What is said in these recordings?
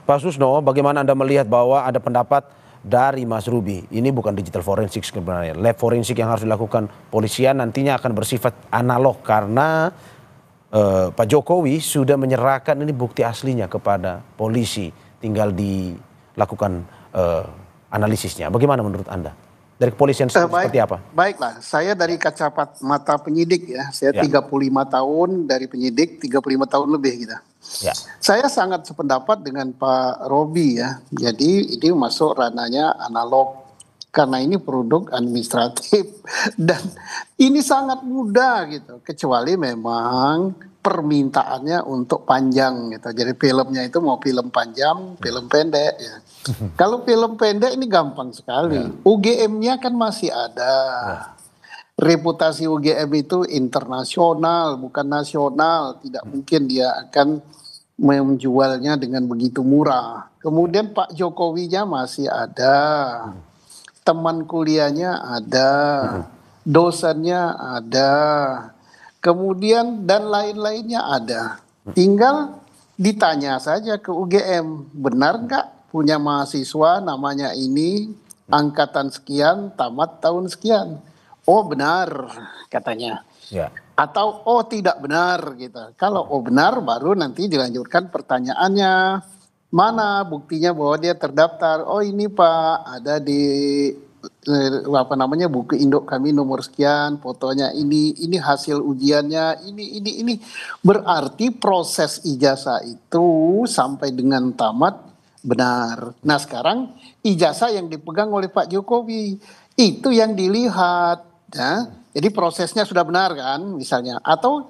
Pak Susno, bagaimana Anda melihat bahwa ada pendapat dari Mas Ruby, ini bukan digital forensik sebenarnya, lab forensik yang harus dilakukan polisian nantinya akan bersifat analog karena Pak Jokowi sudah menyerahkan ini bukti aslinya kepada polisi, tinggal dilakukan analisisnya. Bagaimana menurut Anda? Dari kepolisian seperti apa? Baiklah, saya dari kacamata penyidik ya, saya Ya. 35 tahun dari penyidik, 35 tahun lebih gitu. Ya. Saya sangat sependapat dengan Pak Robi ya, jadi ini masuk ranahnya analog karena ini produk administratif dan ini sangat mudah gitu, kecuali memang permintaannya untuk panjang gitu. Jadi filmnya itu mau film panjang, film pendek ya. Kalau film pendek ini gampang sekali. UGM-nya kan masih ada. Reputasi UGM itu internasional, bukan nasional. Tidak mungkin dia akan menjualnya dengan begitu murah. Kemudian Pak Jokowinya masih ada. Teman kuliahnya ada. Dosennya ada. Kemudian dan lain-lainnya ada. Tinggal ditanya saja ke UGM, benar nggak punya mahasiswa namanya ini, angkatan sekian, tamat tahun sekian. Oh benar katanya. Ya. Atau oh tidak benar gitu. Kalau oh benar baru nanti dilanjutkan pertanyaannya. Mana buktinya bahwa dia terdaftar? Oh ini Pak, ada di buku induk kami nomor sekian, fotonya ini hasil ujiannya, ini berarti proses ijazah itu sampai dengan tamat benar. Nah sekarang ijazah yang dipegang oleh Pak Jokowi itu yang dilihat, ya. Jadi prosesnya sudah benar kan, misalnya, atau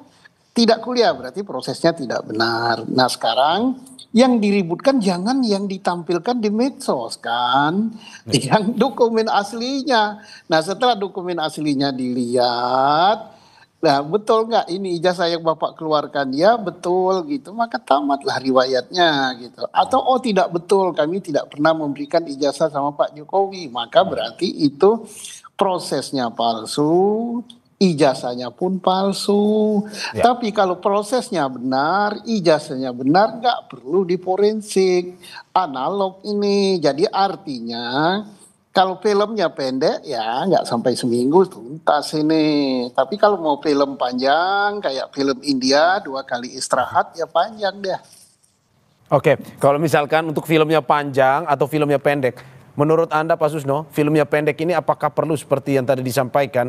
tidak kuliah berarti prosesnya tidak benar. Nah sekarang yang diributkan jangan yang ditampilkan di medsos kan, yang dokumen aslinya. Nah setelah dokumen aslinya dilihat, nah betul nggak ini ijazah yang Bapak keluarkan? Ya betul gitu, maka tamatlah riwayatnya gitu. Atau oh tidak betul, kami tidak pernah memberikan ijazah sama Pak Jokowi, maka berarti itu prosesnya palsu, ijazahnya pun palsu. Ya. Tapi kalau prosesnya benar, ijazahnya benar, nggak perlu diforensik. Analog ini. Jadi artinya kalau filmnya pendek ya nggak sampai seminggu tuntas ini. Tapi kalau mau film panjang kayak film India 2 kali istirahat ya panjang deh. Oke, kalau misalkan untuk filmnya panjang atau filmnya pendek, menurut Anda Pak Susno, filmnya pendek ini apakah perlu seperti yang tadi disampaikan,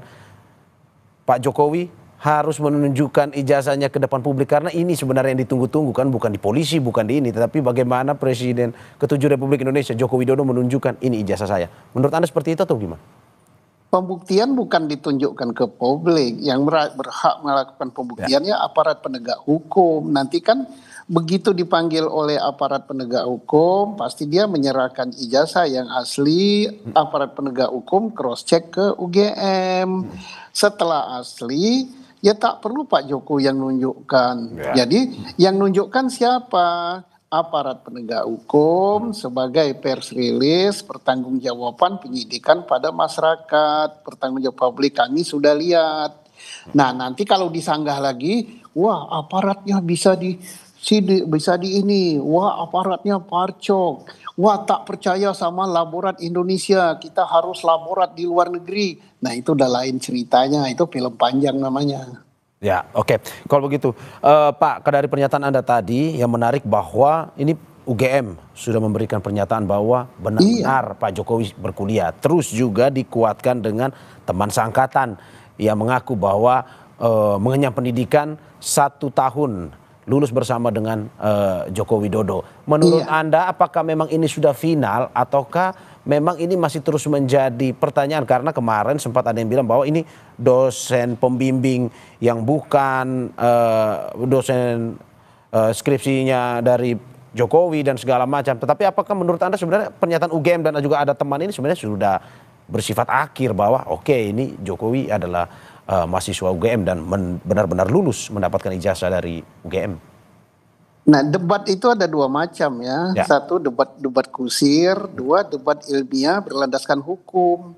Pak Jokowi harus menunjukkan ijazahnya ke depan publik karena ini sebenarnya yang ditunggu-tunggu kan, bukan di polisi, bukan di ini, tetapi bagaimana Presiden ke-7 Republik Indonesia Joko Widodo menunjukkan ini ijazah saya. Menurut Anda seperti itu atau gimana? Pembuktian bukan ditunjukkan ke publik, yang berhak melakukan pembuktiannya aparat penegak hukum. Nanti kan begitu dipanggil oleh aparat penegak hukum, pasti dia menyerahkan ijazah yang asli, aparat penegak hukum cross check ke UGM. Setelah asli, ya tak perlu Pak Jokowi yang nunjukkan. Jadi yang nunjukkan siapa? Aparat penegak hukum sebagai pers rilis, pertanggungjawaban penyidikan pada masyarakat, pertanggungjawab publik kami sudah lihat. Nah nanti kalau disanggah lagi, wah aparatnya bisa di ini, wah aparatnya parcok, wah tak percaya sama laborat Indonesia, kita harus laborat di luar negeri. Nah itu udah lain ceritanya, itu film panjang namanya. Ya, oke. Kalau begitu, Pak, dari pernyataan Anda tadi yang menarik bahwa ini UGM sudah memberikan pernyataan bahwa benar-benar Pak Jokowi berkuliah. Terus juga dikuatkan dengan teman seangkatan yang mengaku bahwa mengenyam pendidikan 1 tahun lulus bersama dengan Joko Widodo. Menurut Anda apakah memang ini sudah final ataukah memang ini masih terus menjadi pertanyaan? Karena kemarin sempat ada yang bilang bahwa ini dosen pembimbing yang bukan dosen skripsinya dari Jokowi dan segala macam. Tetapi apakah menurut Anda sebenarnya pernyataan UGM dan juga ada teman ini sebenarnya sudah bersifat akhir bahwa oke, ini Jokowi adalah mahasiswa UGM dan benar-benar lulus mendapatkan ijazah dari UGM? Nah debat itu ada 2 macam ya. Satu debat kusir, 2 debat ilmiah berlandaskan hukum.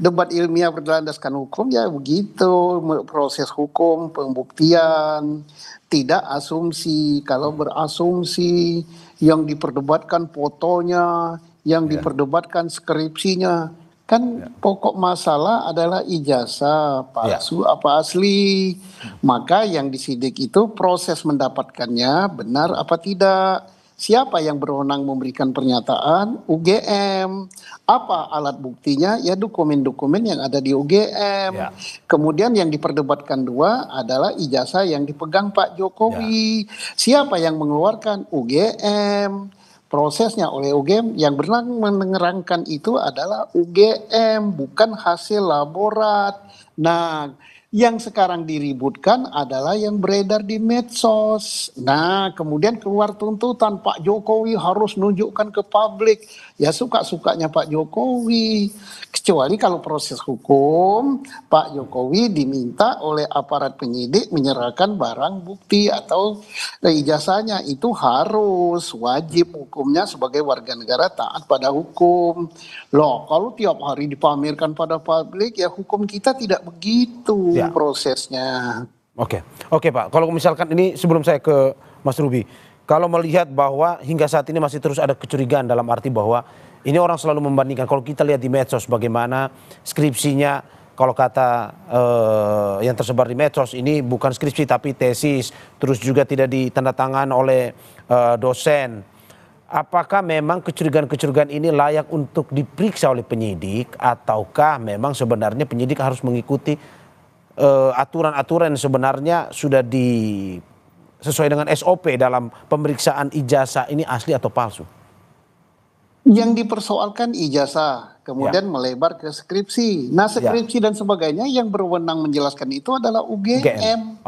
Debat ilmiah berlandaskan hukum ya begitu, proses hukum, pembuktian, tidak asumsi. Kalau berasumsi yang diperdebatkan fotonya, yang diperdebatkan skripsinya. Kan pokok masalah adalah ijazah palsu apa asli. Maka yang disidik itu proses mendapatkannya benar apa tidak. Siapa yang berwenang memberikan pernyataan? UGM. Apa alat buktinya? Ya dokumen-dokumen yang ada di UGM. Kemudian yang diperdebatkan dua adalah ijazah yang dipegang Pak Jokowi. Siapa yang mengeluarkan? UGM. Prosesnya oleh UGM, yang berwenang menerangkan itu adalah UGM, bukan hasil laborat. Nah, yang sekarang diributkan adalah yang beredar di medsos. Nah, kemudian keluar tuntutan Pak Jokowi harus nunjukkan ke publik. Ya suka-sukanya Pak Jokowi. Kecuali kalau proses hukum, Pak Jokowi diminta oleh aparat penyidik menyerahkan barang bukti atau ijazahnya. Itu harus, wajib hukumnya sebagai warga negara taat pada hukum. Loh, kalau tiap hari dipamerkan pada publik, ya hukum kita tidak begitu prosesnya. Oke Pak, kalau misalkan ini sebelum saya ke Mas Ruby, kalau melihat bahwa hingga saat ini masih terus ada kecurigaan dalam arti bahwa ini orang selalu membandingkan, kalau kita lihat di medsos bagaimana skripsinya, kalau kata yang tersebar di medsos ini bukan skripsi tapi tesis, terus juga tidak ditandatangan oleh dosen. Apakah memang kecurigaan-kecurigaan ini layak untuk diperiksa oleh penyidik, ataukah memang sebenarnya penyidik harus mengikuti aturan-aturan yang sebenarnya sudah sesuai dengan SOP dalam pemeriksaan ijazah ini asli atau palsu? Yang dipersoalkan ijazah, kemudian melebar ke skripsi. Nah, skripsi dan sebagainya yang berwenang menjelaskan itu adalah UGM.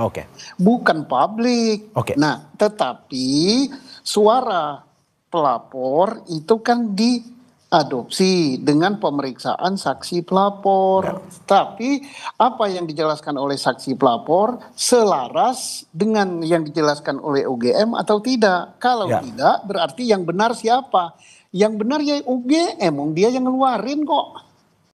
Bukan publik. Nah, tetapi suara pelapor itu kan diadopsi dengan pemeriksaan saksi pelapor. Tapi apa yang dijelaskan oleh saksi pelapor selaras dengan yang dijelaskan oleh UGM atau tidak? Kalau tidak, berarti yang benar siapa? Yang benar ya UGM, dia yang ngeluarin kok.